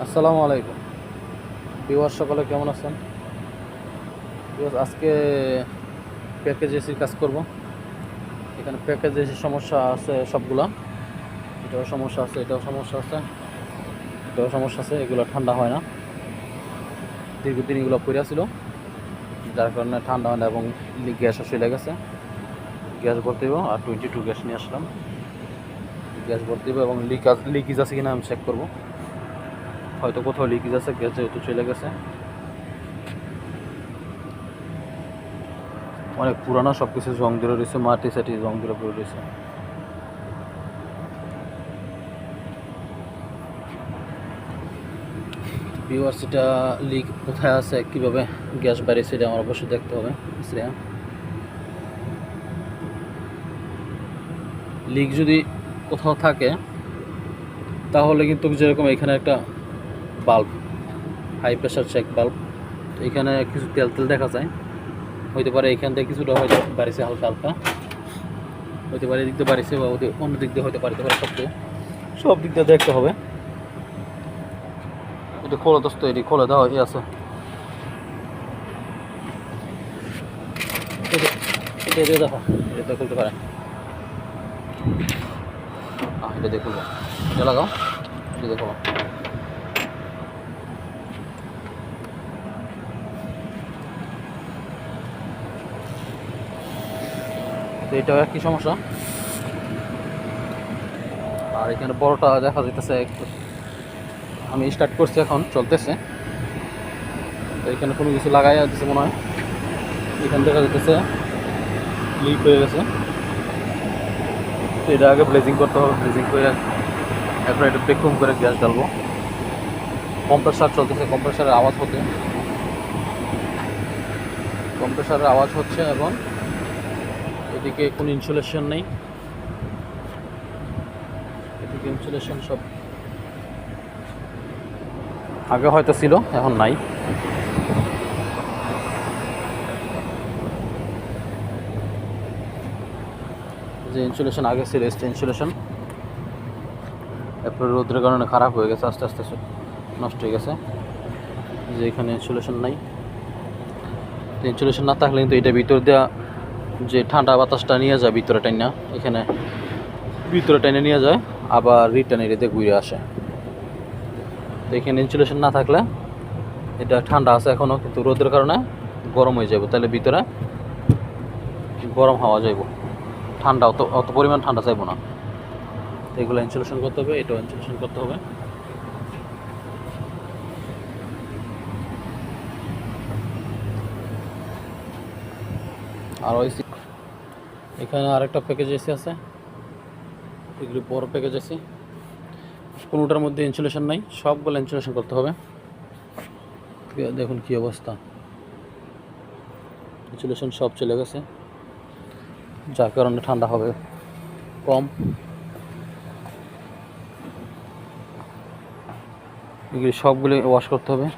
আসসালামু আলাইকুম ভিউয়ার, সকলে কেমন আছেন? আজকে প্যাকেজ এসির কাজ করব। এখানে প্যাকেজ এসির সমস্যা আছে সবগুলা। এটাও সমস্যা আছে, এটাও সমস্যা আছে, এটাও সমস্যা আছে। এগুলো ঠান্ডা হয় না, দীর্ঘদিন এগুলো পড়ে ছিল, যার কারণে ঠান্ডা হয় না এবং গ্যাসও চলে গেছে। গ্যাস ভরতে দেবো আর 22 গ্যাস নিয়ে আসলাম। গ্যাস ভরতে দেবো এবং লিকেজ আছে কিনা আমি চেক করবো। হয়তো কোথাও লিকেজ আছে, গ্যাস যেহেতু চলে গেছে। অনেক পুরানো, সব কিছু জং ধরে রয়েছে, মাটি সাটি জং ধরে পড়ে রয়েছে। ভিউয়ার্স, এটা লিক কোথায় আছে, কীভাবে গ্যাস বাড়িয়েছে, এটা আমার অবশ্যই দেখতে হবে। লিক যদি কোথাও থাকে তাহলে কিন্তু যেরকম এখানে একটা bulb, high pressure check bulb, তো এখানে কিছু তেল তেল দেখা যায়। হইতে পারে এখান থেকে কিছুটা হয়তো বাড়িছে, হালকা হালকা হইতে পারে, এদিক দিয়ে বাড়িছে বা অন্য দিক দিয়ে হয়তো বাড়িতে পারে। সব দিক দিয়ে দেখতে হবে। এটা খোলা দোস্ত, এটি খোলা দেওয়া আছে। এটা দেখো, এটা খুলতে পারে। এটা দিয়ে খুলবো, এটা লাগাও, এটা দেখো। তো এটাও একই সমস্যা। আর এখানে বড়টা দেখা যাইতেছে, আমি স্টার্ট করছি, এখন চলতেছে। তো এখানে কোনো কিছু লাগাই দিচ্ছে মনে হয়। এখানে দেখা যাইতেছে লিক হয়ে গেছে। তো এটা আগে ব্লেজিং করতে হবে, ব্লেজিং করে এখন এটা পেকুম করে গ্যাস ঢালবো। কম্প্রেসার চলতেছে, কম্প্রেসারের আওয়াজ হচ্ছে এখন। এদিকে কোনো ইনসুলেশন নেই, এদিকে ইনসুলেশন সব আগে হয়তো ছিল, এখন নাই। যে ইনসুলেশন আগে ছিল, ইনসুলেশন এরপরে রোদের কারণে খারাপ হয়ে গেছে, আস্তে আস্তে নষ্ট হয়ে গেছে। যে এখানে ইনসুলেশন নাই। তো ইনসুলেশন না থাকলে কিন্তু এটা ভিতর দেওয়া যে ঠান্ডা বাতাসটা নিয়ে যায় ভিতরে টাইনা, এখানে ভিতরে টাইনে নিয়ে যায়, আবার রিটার্ন এরিয়াতে ঘুরে আসে। তো এখানে ইনসুলেশন না থাকলে এটা ঠান্ডা আছে এখনও, কিন্তু রোদের কারণে গরম হয়ে যাব, তাহলে ভিতরে গরম হাওয়া যাইব, ঠান্ডা অত পরিমাণ ঠান্ডা চাইব না। তো এগুলো ইনসুলেশন করতে হবে, এটাও ইনসুলেশন করতে হবে। আর ওই এখানে আরেকটা প্যাকেজ এসে আছে, এগুলো বড় প্যাকেজ আছে। কোনোটার মধ্যে ইনসুলেশন নাই, সবগুলো ইনসুলেশন করতে হবে। দেখুন কি অবস্থা, ইনসুলেশন সব চলে গেছে, যার কারণে ঠান্ডা হবে কম। এগুলি সবগুলি ওয়াশ করতে হবে।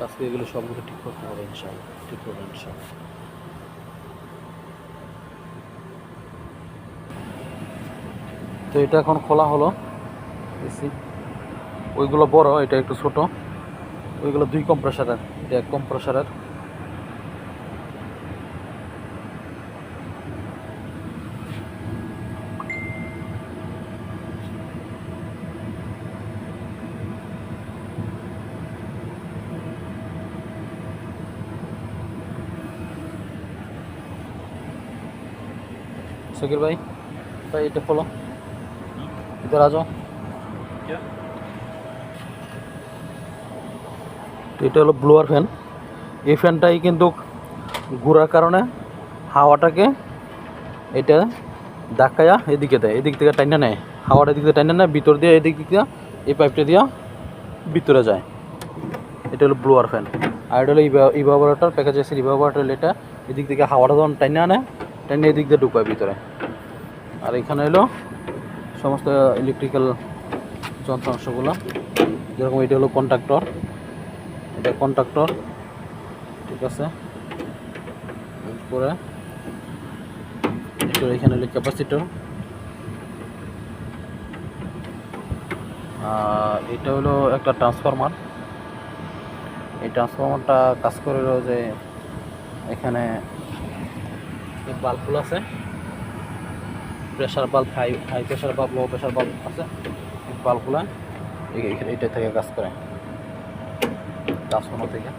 আজকে এগুলো সবগুলো ঠিক করতে হবে ইনশাআল্লাহ, ঠিক করবো ইনশাআল্লাহ। তো এটা এখন খোলা হলো এসি। ওইগুলো বড়, এটা একটু ছোট। ওইগুলো 2 কম্প্রেসারের, এটা 1 কম্প্রেসারের। शकीर भाई, भाई এটা খোলো, इधर आ जाओ। এটা হলো ব্লোয়ার ফ্যান। এই ফ্যানটাই কিন্তু ঘোরার কারণে হাওয়াটাকে এটা ধাক্কায়া এদিকে দেয়, এদিক থেকে টাইনা নেয়, হাওয়াটা এদিক থেকে টাইনা নেয় ভিতর দিয়ে, এদিক দিয়ে এই পাইপটা দিয়া ভিতরে যায়। এটা হলো ব্লোয়ার ফ্যান। আর এটা হলো ইভাপোরেটর, প্যাকেজ আছে ইভাপোরেটর। এটা এদিক থেকে হাওয়াটা যখন টাইনা আনে, টাইনা এদিক দিয়ে ঢুকায় ভিতরে। আর এখানে হলো সমস্ত ইলেকট্রিক্যাল যন্ত্রাংশগুলো, যেরকম এটা হলো কন্ট্রাক্টর, এটা কন্ট্রাক্টর, ঠিক আছে। পরে তো এখানে হলো ক্যাপাসিটর, এটা হলো একটা ট্রান্সফরমার। এই ট্রান্সফরমারটা কাজ করে হলো যে এখানে বাল্বগুলো আছে, pressure bulb, high pressure bulb, low pressure bulb আছে, বাল্বগুলো এইটা থেকে কাজ করে, ট্রান্সফরমার থেকে।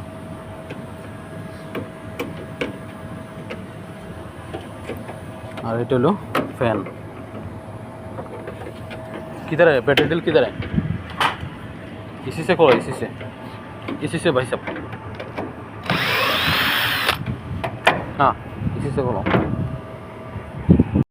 আর এটা হলো ফ্যান। किधर है पेट्रोल, किधर है? इसी से खोलो, इसी से भाई साहब, हाँ इसी से खोलो।